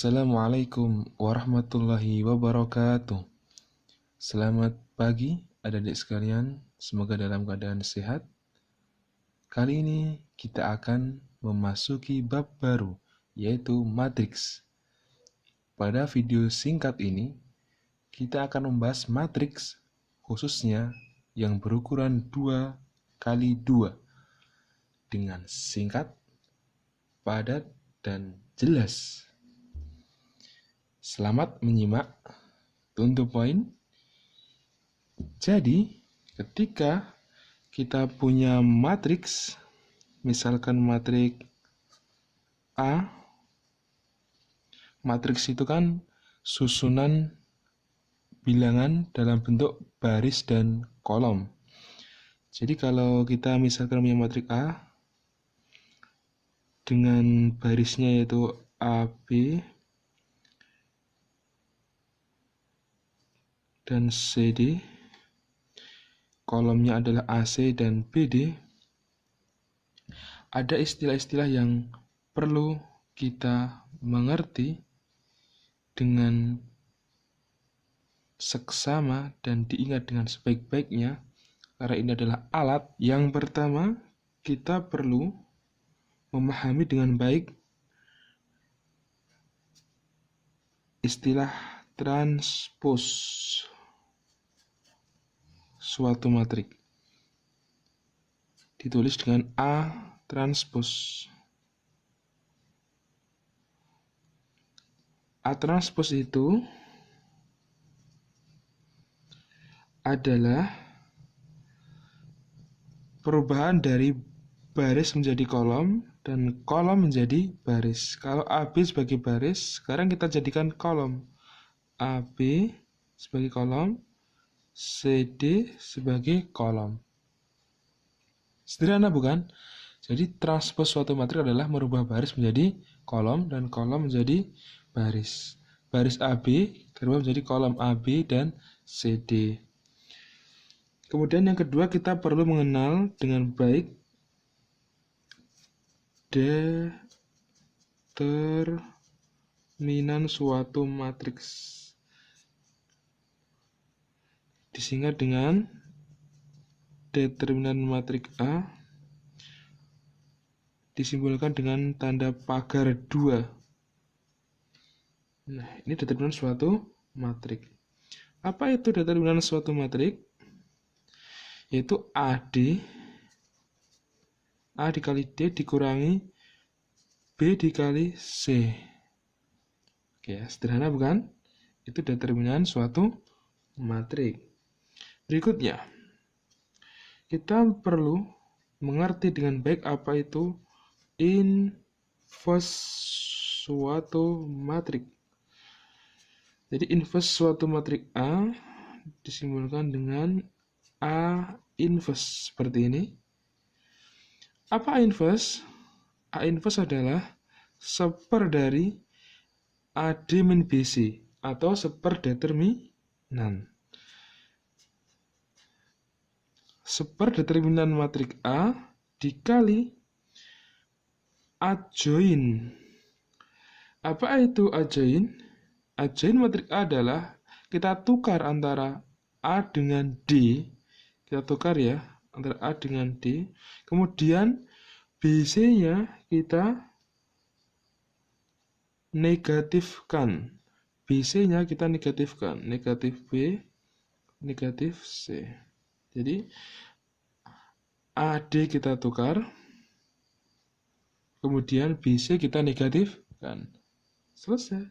Assalamualaikum warahmatullahi wabarakatuh. Selamat pagi adik-adik sekalian, semoga dalam keadaan sehat. Kali ini kita akan memasuki bab baru, yaitu matriks. Pada video singkat ini, kita akan membahas matriks, khususnya yang berukuran 2x2, dengan singkat, padat, dan jelas. Selamat menyimak, to point. Jadi, ketika kita punya matriks, misalkan matriks A, matriks itu kan susunan bilangan dalam bentuk baris dan kolom. Jadi kalau kita misalkan punya matriks A dengan barisnya yaitu AB dan CD, kolomnya adalah AC dan BD, ada istilah-istilah yang perlu kita mengerti dengan seksama dan diingat dengan sebaik-baiknya, karena ini adalah alat. Yang pertama, kita perlu memahami dengan baik istilah transpos suatu matrik, ditulis dengan A transpos. A transpos itu adalah perubahan dari baris menjadi kolom dan kolom menjadi baris. Kalau AB sebagai baris, sekarang kita jadikan kolom. AB sebagai kolom, CD sebagai kolom. Sederhana bukan? Jadi transpos suatu matriks adalah merubah baris menjadi kolom dan kolom menjadi baris. Baris AB berubah menjadi kolom AB dan CD. Kemudian yang kedua, kita perlu mengenal dengan baik determinan suatu matriks, disingkat dengan determinan matriks A, disimbolkan dengan tanda pagar 2. Nah, ini determinan suatu matriks. Apa itu determinan suatu matriks? Yaitu A dikali D dikurangi B dikali C. Oke, sederhana bukan? Itu determinan suatu matriks. Berikutnya, kita perlu mengerti dengan baik apa itu inverse suatu matriks. Jadi inverse suatu matriks A disimbolkan dengan A inverse seperti ini. Apa A inverse? A inverse adalah seper dari AD min BC atau seperdeterminan. Seperdeterminan matriks A dikali adjoin. Apa itu adjoin? Adjoin matriks A adalah kita tukar antara A dengan D. Kita tukar ya, antara A dengan D. Kemudian BC-nya kita negatifkan. BC-nya kita negatifkan. Negatif B, negatif C. Jadi AD kita tukar, kemudian BC kita negatifkan. Selesai.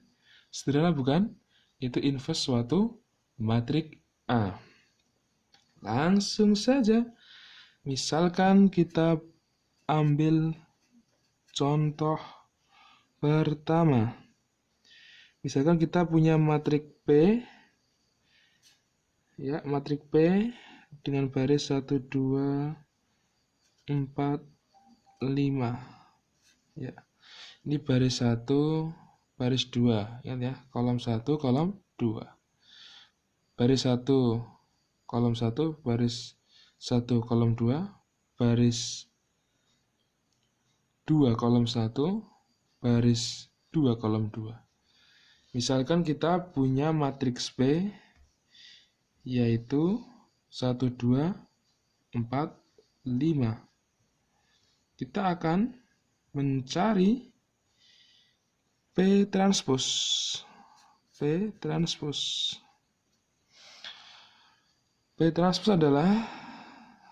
Sederhana bukan? Itu inverse suatu matriks A. Langsung saja. Misalkan kita ambil contoh pertama. Misalkan kita punya matriks P. Ya, matriks P dengan baris 1, 2, 4, 5. Ya. Ini baris 1, baris 2. Ingat ya, kolom 1, kolom 2. Baris 1, kolom 1, baris 1, kolom 2, baris 2, kolom 1, baris 2, kolom 2. Misalkan kita punya matriks P yaitu 1, 2, 4, 5. Kita akan mencari P transpos. P transpos. P transpos adalah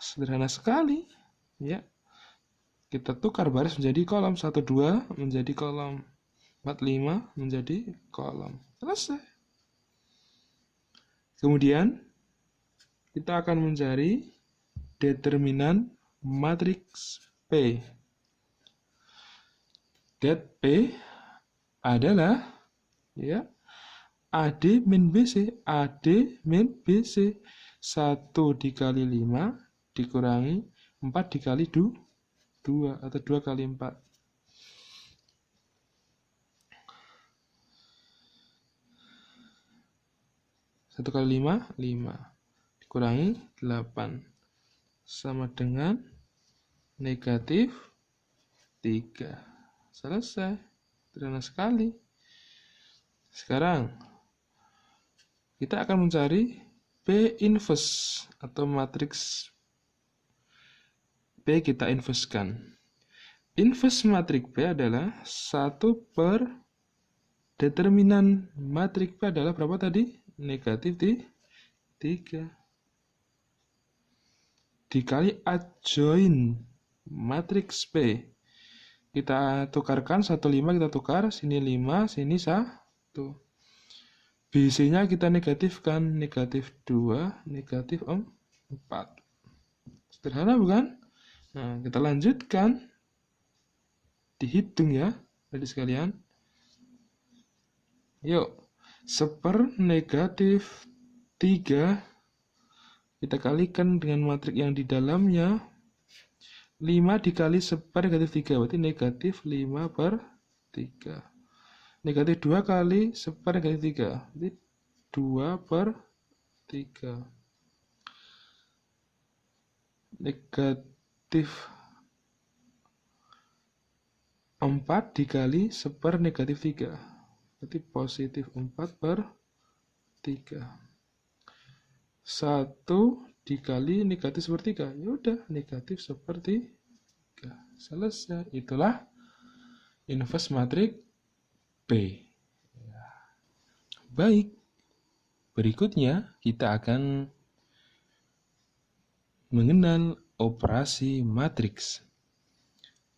sederhana sekali, ya. Kita tukar baris menjadi kolom, 1, 2 menjadi kolom, 4, 5 menjadi kolom. Selesai. Kemudian kita akan mencari determinan matriks P. Det P adalah, ya, AD min BC. AD min BC. 1 dikali 5 dikurangi 4 dikali 2 atau 2 kali 4. Satu kali 5, 5. Dikurangi 8. Sama dengan negatif 3. Selesai. Sederhana sekali. Sekarang kita akan mencari P inverse atau matriks P kita inverskan. Inverse matriks P adalah 1 per determinan matriks P adalah berapa tadi? Negatif 3. Dikali adjoin matriks P. Kita tukarkan 1, 5 kita tukar. Sini 5, sini 1. BC-nya kita negatifkan, negatif 2, negatif 4. Sederhana bukan? Nah, kita lanjutkan. Dihitung ya, adik sekalian. Yuk, 1 negatif 3 kita kalikan dengan matriks yang di dalamnya. 5 dikali 1 negatif 3, berarti negatif 5 per 3. Negatif 2 kali 1 negatif 3, berarti 2 per 3. Negatif 4 dikali 1 negatif 3, berarti positif 4 per 3. 1 dikali negatif sepertiga, yaudah negatif sepertiga. Selesai. Itulah inverse matriks P. Baik, berikutnya kita akan mengenal operasi matriks.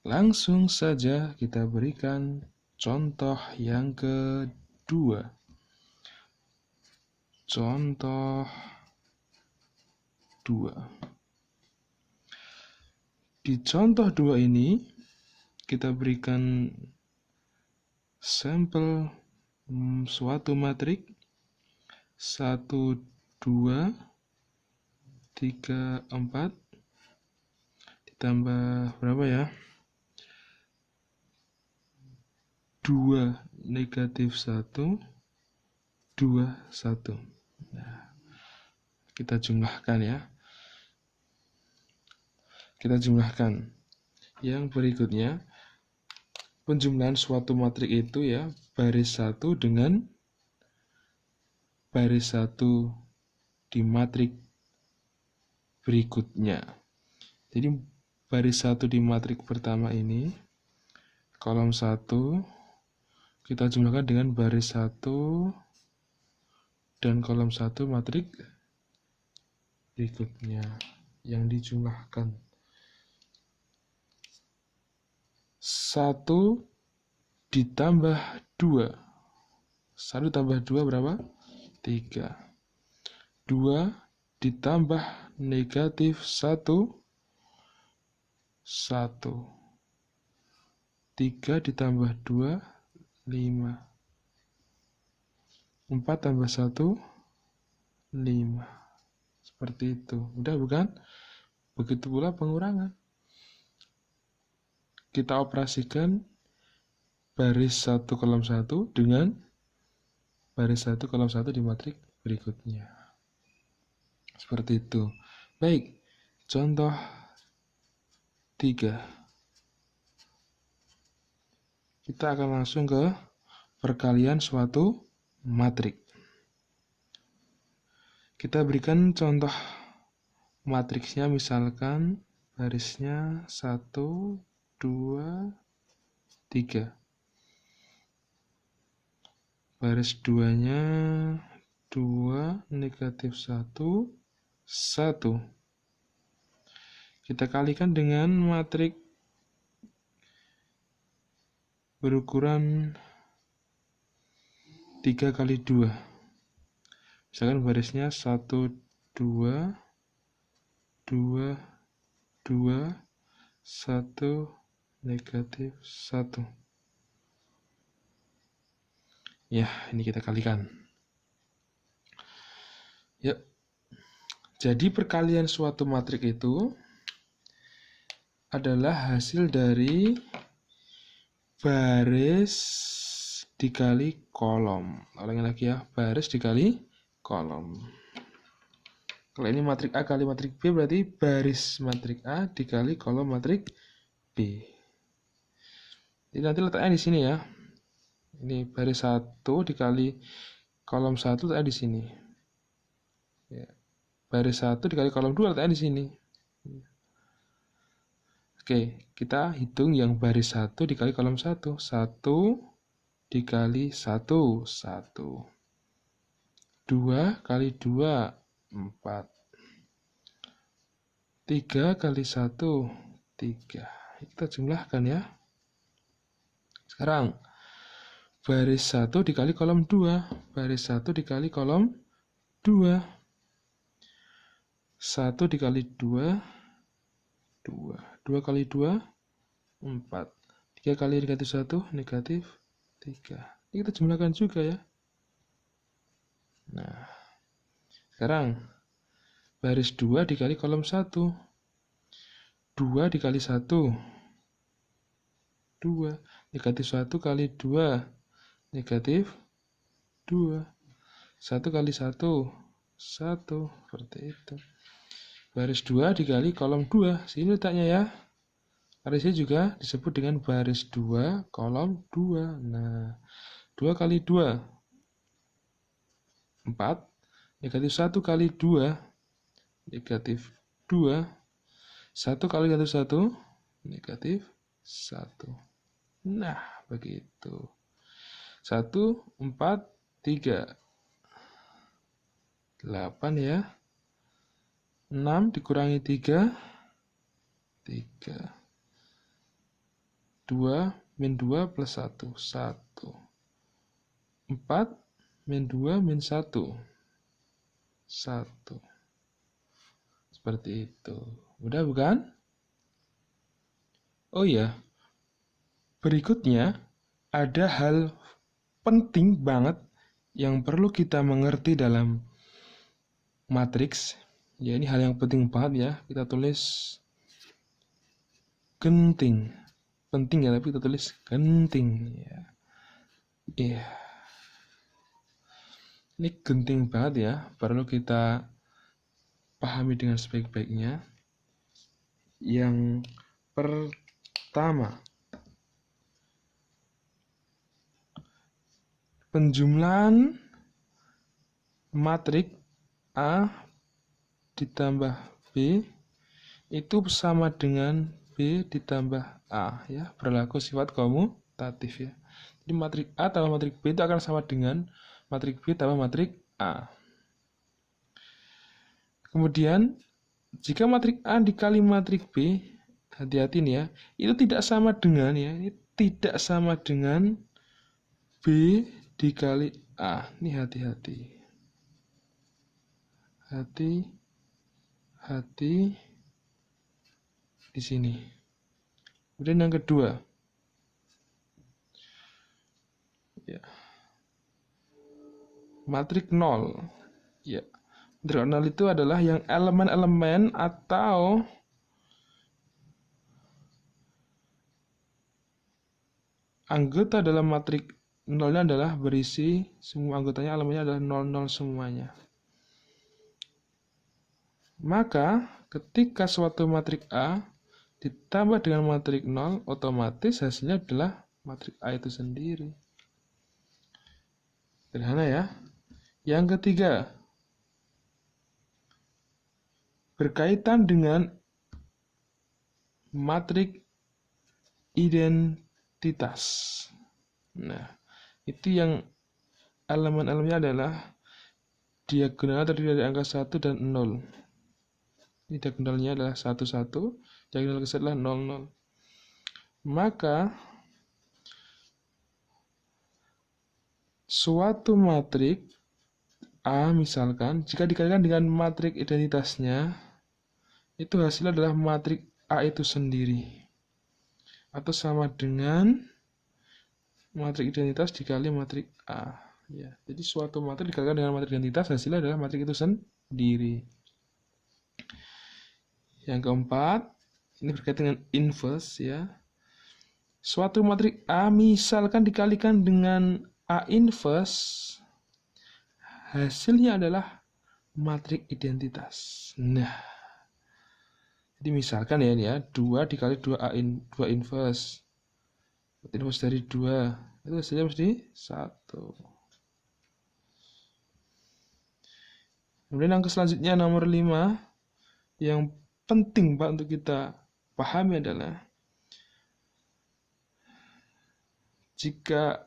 Langsung saja kita berikan contoh yang kedua. Contoh 2. Di contoh 2 ini kita berikan sampel suatu matriks 1, 2, 3, 4 ditambah berapa ya? 2 negatif 1, 2, 1. Nah, kita jumlahkan ya. Kita jumlahkan. Yang berikutnya, penjumlahan suatu matriks itu ya, baris 1 dengan baris 1 di matriks berikutnya. Jadi baris 1 di matriks pertama ini, kolom 1, kita jumlahkan dengan baris 1 dan kolom 1 matriks berikutnya yang dijumlahkan. 1 ditambah 2. 1 tambah 2 berapa? 3. 2 ditambah negatif 1. 1. 3 ditambah 2, 5. 4 tambah 1, 5. Seperti itu. Udah bukan? Begitu pula pengurangan. Kita operasikan baris 1 kolom 1 dengan baris 1 kolom 1 di matriks berikutnya. Seperti itu. Baik, contoh 3. Kita akan langsung ke perkalian suatu matrik. Kita berikan contoh matriksnya, misalkan barisnya 1, 2, 3. Baris 2-nya 2, negatif 1, 1. Kita kalikan dengan matrik berukuran 3 kali 2. Misalkan barisnya 1, 2, 2, 2, 1, negatif 1. Ya, ini kita kalikan. Ya. Jadi perkalian suatu matrik itu adalah hasil dari baris dikali kolom. Ulangi lagi ya, baris dikali kolom. Kalau ini matrik A kali matrik B, berarti baris matrik A dikali kolom matrik B. Jadi nanti letaknya di sini ya. Ini baris 1 dikali kolom 1 letaknya di sini. Ya. Baris 1 dikali kolom 2 letaknya di sini. Oke, kita hitung yang baris 1 dikali kolom 1. 1 dikali 1, 1. 2 kali 2, 4. 3 kali 1, 3. Kita jumlahkan ya. Sekarang, baris 1 dikali kolom 2. Baris 1 dikali kolom 2. 1 dikali 2, 2. 2 kali 2, 4. 3 kali negatif 1, negatif 3. Ini kita jumlahkan juga ya. Nah, sekarang baris 2 dikali kolom 1. 2 dikali 1, 2. Negatif 1 kali 2, negatif 2. 1 kali 1, 1. Seperti itu. Baris 2 dikali kolom 2. Sini letaknya ya. Barisnya juga disebut dengan baris 2 kolom 2. Nah, 2 kali 2, 4. Negatif 1 kali 2, negatif 2. 1 kali negatif 1, negatif 1. Nah, begitu. 1, 4, 3. 8 ya. 6 dikurangi 3, 3. 2 min 2 plus 1, 1. 4 min 2 min 1, 1. Seperti itu. Mudah bukan? Oh iya, berikutnya ada hal penting banget yang perlu kita mengerti dalam matriks. Ya, ini hal yang penting banget ya. Kita tulis genting. Penting ya, tapi kita tulis genting ya. Iya. Ini genting banget ya, perlu kita pahami dengan sebaik-baiknya. Yang pertama, penjumlahan matrik A ditambah B itu sama dengan B ditambah A ya, berlaku sifat komutatif ya. Jadi matrik A tambah matrik B itu akan sama dengan matrik B tambah matrik A. Kemudian jika matrik A dikali matrik B, hati-hati nih ya, itu tidak sama dengan ya, ini tidak sama dengan B dikali A. Ini hati-hati. Hati-hati di sini. Kemudian yang kedua, ya, matrik 0. Ya, matrik 0 itu adalah yang elemen-elemen atau anggota dalam matrik 0-nya adalah berisi semua anggotanya, elemennya adalah 00 semuanya. Maka ketika suatu matrik A ditambah dengan matrik 0, otomatis hasilnya adalah matrik A itu sendiri. Sederhana ya. Yang ketiga, berkaitan dengan matrik identitas. Nah, itu yang elemen-elemennya adalah diagonal terdiri dari angka 1 dan 0. Ini diagonalnya adalah 1, 1, diagonal ke adalah 0, 0. Maka suatu matrik A misalkan, jika dikalikan dengan matrik identitasnya, itu hasilnya adalah matrik A itu sendiri. Atau sama dengan matrik identitas dikali matrik A. Ya, jadi suatu matrik dikalikan dengan matrik identitas, hasilnya adalah matrik itu sendiri. Yang keempat, ini berkaitan dengan inverse ya. Suatu matrik A misalkan dikalikan dengan A inverse, hasilnya adalah matrik identitas. Nah, jadi misalkan ya ini ya, 2 dikali 2 inverse. Inverse dari 2, itu hasilnya mesti 1. Kemudian angka selanjutnya nomor 5, yang penting Pak untuk kita pahami adalah jika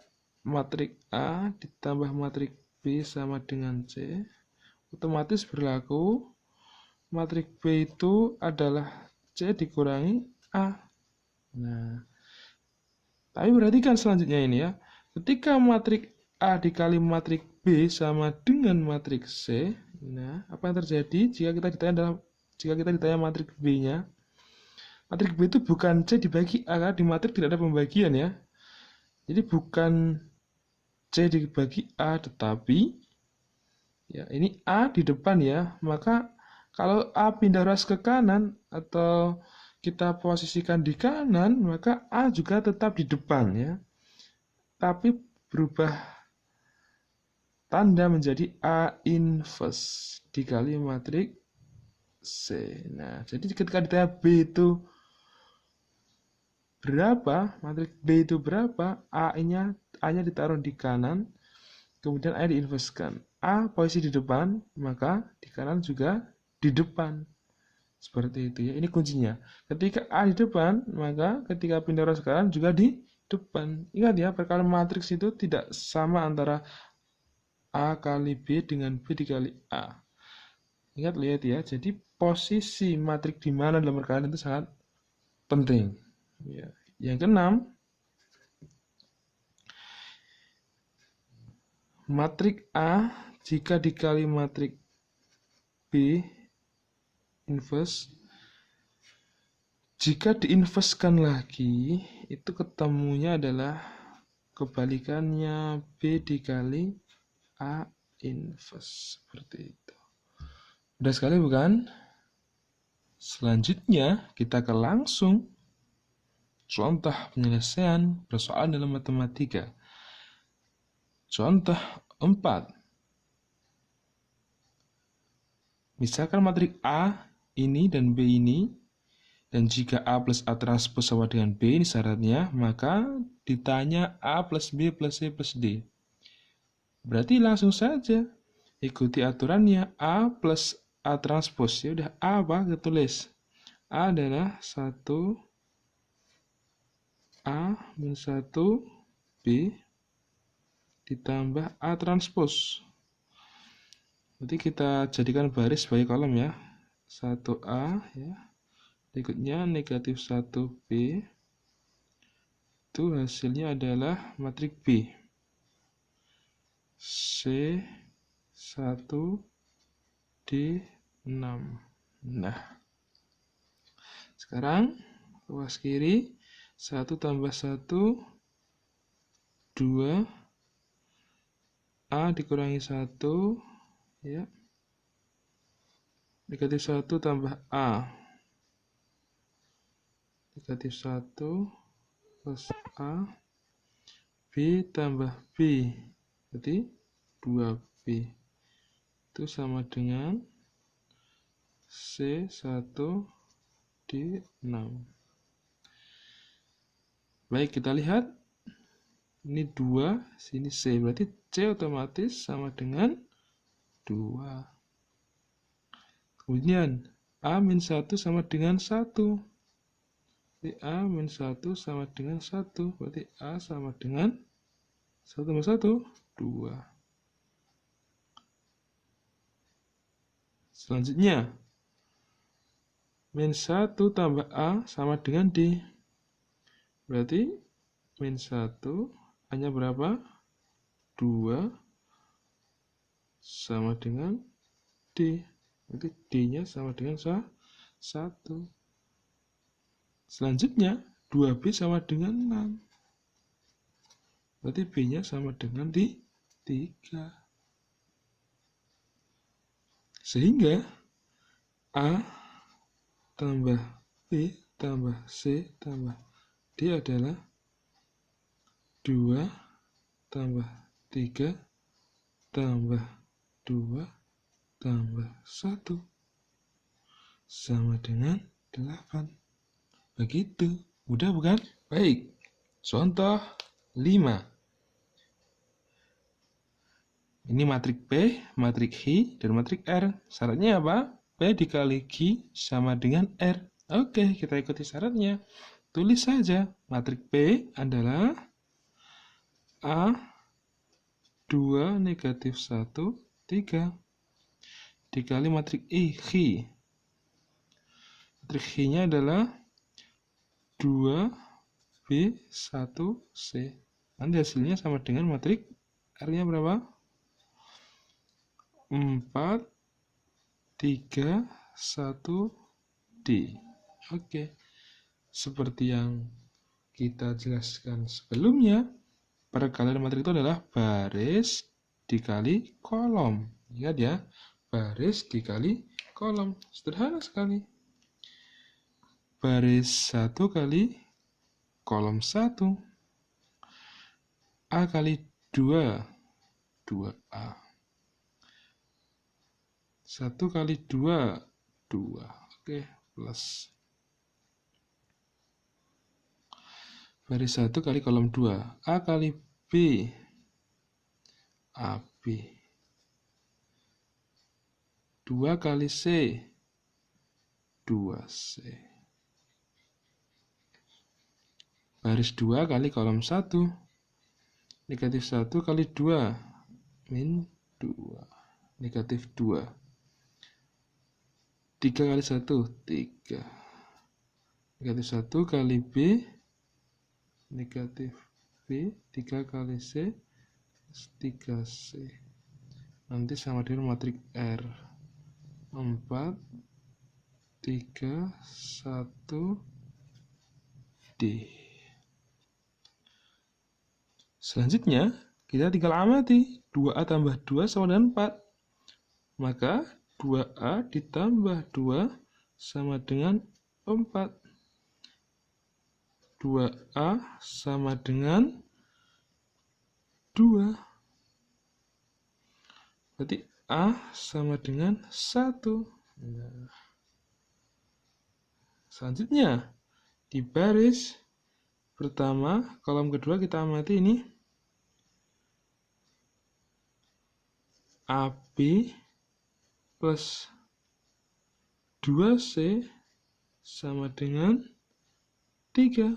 matrik A ditambah matrik B sama dengan C, otomatis berlaku matrik B itu adalah C dikurangi A. Nah, tapi perhatikan selanjutnya ini ya. Ketika matrik A dikali matrik B sama dengan matrik C, nah, apa yang terjadi jika kita ditanya matrik B-nya? Matrik B itu bukan C dibagi A, karena di matrik tidak ada pembagian ya. Jadi bukan C dibagi A, tetapi ya ini A di depan ya. Maka kalau A pindah ruas ke kanan atau kita posisikan di kanan, maka A juga tetap di depan ya. Tapi berubah tanda menjadi A inverse dikali matrik C. Nah, jadi ketika ditanya B itu berapa, matrik B itu berapa, A-nya ditaruh di kanan, kemudian A diinverskan. A posisi di depan, maka di kanan juga di depan. Seperti itu ya, ini kuncinya. Ketika A di depan, maka ketika pindah ruas ke kanan juga di depan. Ingat ya, perkalian matriks itu tidak sama antara A kali B dengan B dikali A. Ingat, lihat ya, jadi posisi matrik di mana dalam perkalian itu sangat penting. Ya. Yang keenam, matrik A jika dikali matrik B inverse, jika diinverskan lagi, itu ketemunya adalah kebalikannya B dikali A inverse. Seperti itu. Udah sekali bukan? Selanjutnya kita ke langsung contoh penyelesaian persoalan dalam matematika. Contoh 4. Misalkan matrik A ini dan B ini, dan jika A plus A transpose sama dengan B, ini syaratnya, maka ditanya A plus B plus C plus D. Berarti langsung saja ikuti aturannya, A plus A transpose. Ya udah, A apa? Kita tulis. A adalah 1 A minus 1 B ditambah A transpose. Nanti kita jadikan baris sebagai kolom ya. 1A ya. Berikutnya negatif 1B. Itu hasilnya adalah matrik B. C1D6. Nah, sekarang ruas kiri 1 tambah 1 2 A dikurangi 1 ya. Negatif 1 tambah A. Negatif 1 plus A. B tambah B. Berarti 2B. Itu sama dengan C1D6. Baik, kita lihat. Ini 2, sini C. Berarti C otomatis sama dengan 2. Kemudian A-1 sama dengan 1. Jadi A-1 sama dengan 1. Berarti A sama dengan 1 tambah 1, 2. Selanjutnya, -1 tambah A sama dengan D. Berarti -1 A-nya berapa? 2 sama dengan D. Berarti D-nya sama dengan 1. Selanjutnya, 2B sama dengan 6. Berarti B-nya sama dengan 3. Sehingga A tambah B tambah C tambah D adalah 2 tambah 3 tambah 2 tambah 1 sama dengan 8. Begitu. Mudah bukan? Baik. Contoh 5. Ini matrik P, matrik H, dan matrik R. Syaratnya apa? P dikali Q sama dengan R. Oke, kita ikuti syaratnya. Tulis saja. Matrik P adalah A 2 negatif 1, 3. Dikali matrik H. Matrik H-nya adalah 2B 1C. Nanti hasilnya sama dengan matrik R-nya berapa? 4, 3, 1, D. Oke. Seperti yang kita jelaskan sebelumnya, perkalian matrik itu adalah baris dikali kolom. Ingat ya, baris dikali kolom. Sederhana sekali. Baris 1 kali kolom 1. A kali 2, 2A. 1 kali 2, 2. Oke, plus. Baris 1 kali kolom 2. A kali B, AB. 2 kali C, 2C. Baris 2 kali kolom 1. Negatif 1 kali 2, min 2. Negatif 2. 3 kali 1, 3. Negatif 1 kali B, negatif B, 3 kali C, 3C. Nanti sama dengan matrik R. 4, 3, 1, D. Selanjutnya, kita tinggal amati. 2A tambah 2 sama dengan 4. Maka 2A ditambah 2 sama dengan 4. 2A sama dengan 2. Berarti A sama dengan 1. Nah. Selanjutnya, di baris pertama, kolom kedua kita amati ini. AB plus 2C sama dengan 3.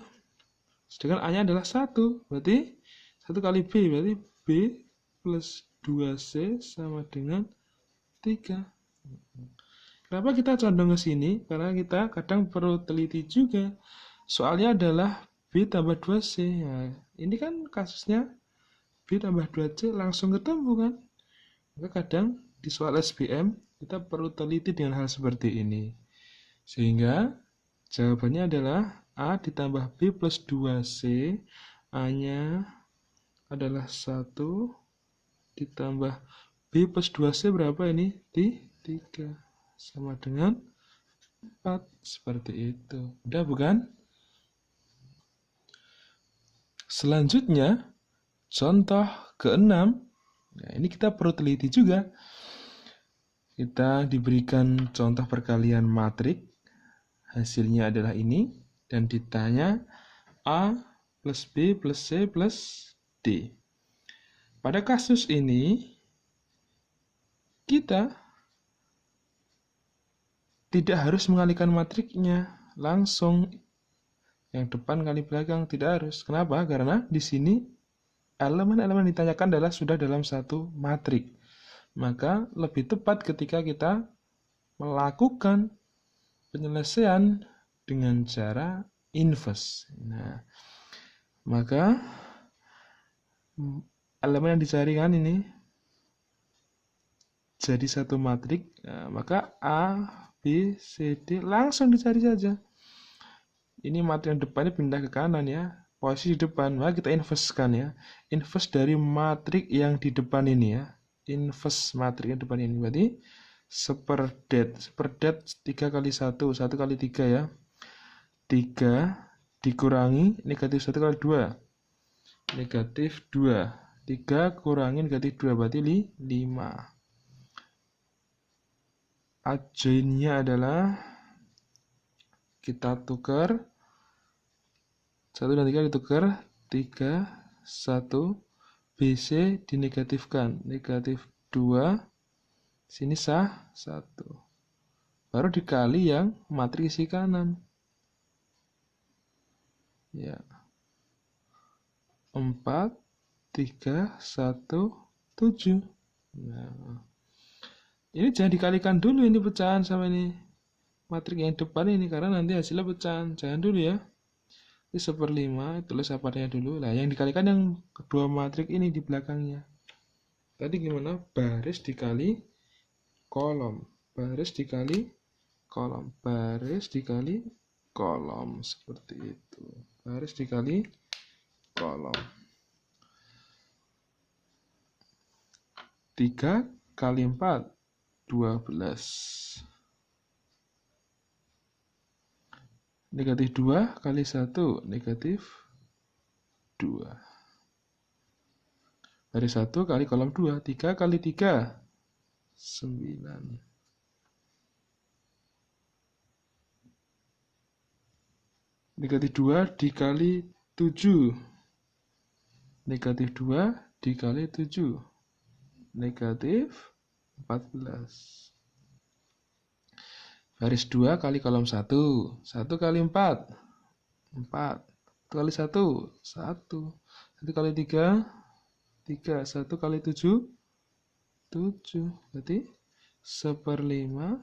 Sedangkan A-nya adalah 1. Berarti 1 kali B. Berarti B plus 2C sama dengan 3. Kenapa kita condong ke sini? Karena kita kadang perlu teliti juga. Soalnya adalah B tambah 2C. Nah, ini kan kasusnya B tambah 2C langsung ketemu kan? Maka kadang di soal SBM kita perlu teliti dengan hal seperti ini. Sehingga jawabannya adalah A ditambah B plus 2C. A-nya adalah 1 ditambah B plus 2C berapa ini? 3. Sama dengan 4. Seperti itu. Udah bukan? Selanjutnya, contoh ke-6. Nah, ini kita perlu teliti juga. Kita diberikan contoh perkalian matrik. Hasilnya adalah ini. Dan ditanya A plus B plus C plus D. Pada kasus ini, kita tidak harus mengalihkan matriknya langsung yang depan kali belakang, tidak harus. Kenapa? Karena di sini elemen-elemen yang ditanyakan adalah sudah dalam satu matrik. Maka lebih tepat ketika kita melakukan penyelesaian dengan cara inverse. Nah, maka elemen yang dicari kan ini jadi satu matrik, nah, maka A, B, C, D langsung dicari saja. Ini matrik yang depannya pindah ke kanan ya, posisi di depan, maka kita inversekan ya. Inverse dari matrik yang di depan ini ya. Inverse matrik yang depan ini berarti seperdet 3 kali 1, 1 kali 3 ya. 3 dikurangi negatif 1 kali 2, negatif 2. 3 kurangi negatif 2 berarti 5. Adjoinnya adalah kita tukar 1 dan 3 ditukar 3, 1, BC dinegatifkan, negatif 2, sini sah 1. Baru dikali yang matrik isi kanan. Ya. 4, 3, 1, 7. Nah, ini jangan dikalikan dulu ini pecahan sama ini matrik yang depan ini, karena nanti hasilnya pecahan. Jangan dulu ya. Ini 1/5, tulis aparnya dulu. Nah, yang dikalikan yang kedua matrik ini di belakangnya. Tadi gimana? Baris dikali kolom. Baris dikali kolom. Baris dikali kolom. Seperti itu. Baris dikali kolom. 3 kali 4, 12. Negatif 2 kali 1, negatif 2. Baris 1 kali kolom 2, 3 kali 3, 9. Negatif 2 dikali 7. Negatif 2 dikali 7. Negatif 14. Baris 2 kali kolom 1. 1 kali 4. 4. 1 kali 1. 1. 1 kali 3. 3. 1 kali 7. 7. Berarti 1/5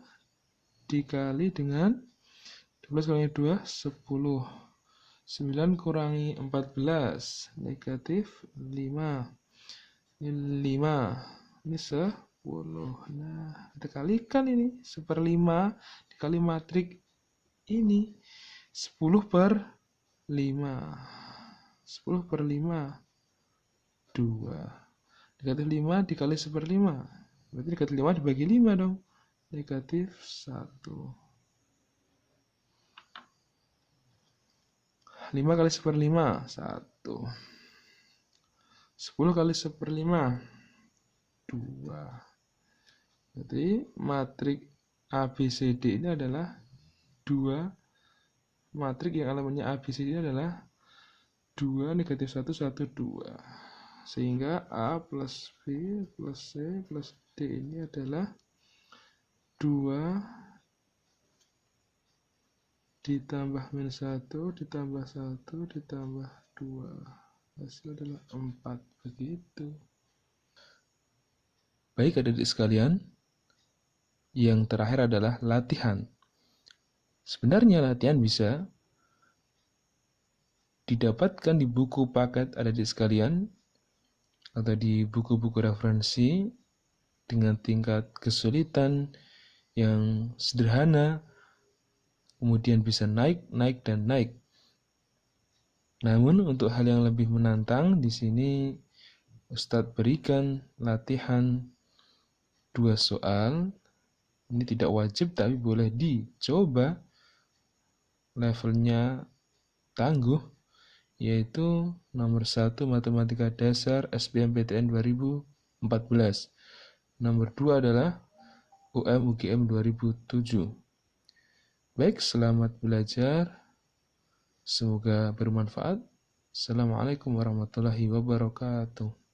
dikali dengan 12 kali 2. 10. 9 kurangi 14. Negatif 5. Ini 5. Ini 10. Nah, kita kalikan ini 1/5 dikali matrik ini 10/5. 10/5 2. Negatif 5 dikali 1/5. Berarti negatif 5 dibagi 5 dong. Negatif 1. 5 kali 1/5 1. 10 kali 1/5 2. Jadi matrik ABCD ini adalah 2. Matrik yang elemennya ABCD ini adalah 2, negatif 1, 1, 2. Sehingga A plus B plus C plus D ini adalah 2 ditambah minus 1 ditambah 1 ditambah 2. Hasil adalah 4. Begitu. Baik adik-adik sekalian, yang terakhir adalah latihan. Sebenarnya latihan bisa didapatkan di buku paket adik-adik sekalian atau di buku-buku referensi dengan tingkat kesulitan yang sederhana, kemudian bisa naik, naik, dan naik. Namun untuk hal yang lebih menantang, di sini Ustadz berikan latihan 2 soal. Ini tidak wajib tapi boleh dicoba, levelnya tangguh, yaitu nomor 1 Matematika Dasar SBMPTN 2014. Nomor 2 adalah UM/UGM 2007. Baik, selamat belajar. Semoga bermanfaat. Assalamualaikum warahmatullahi wabarakatuh.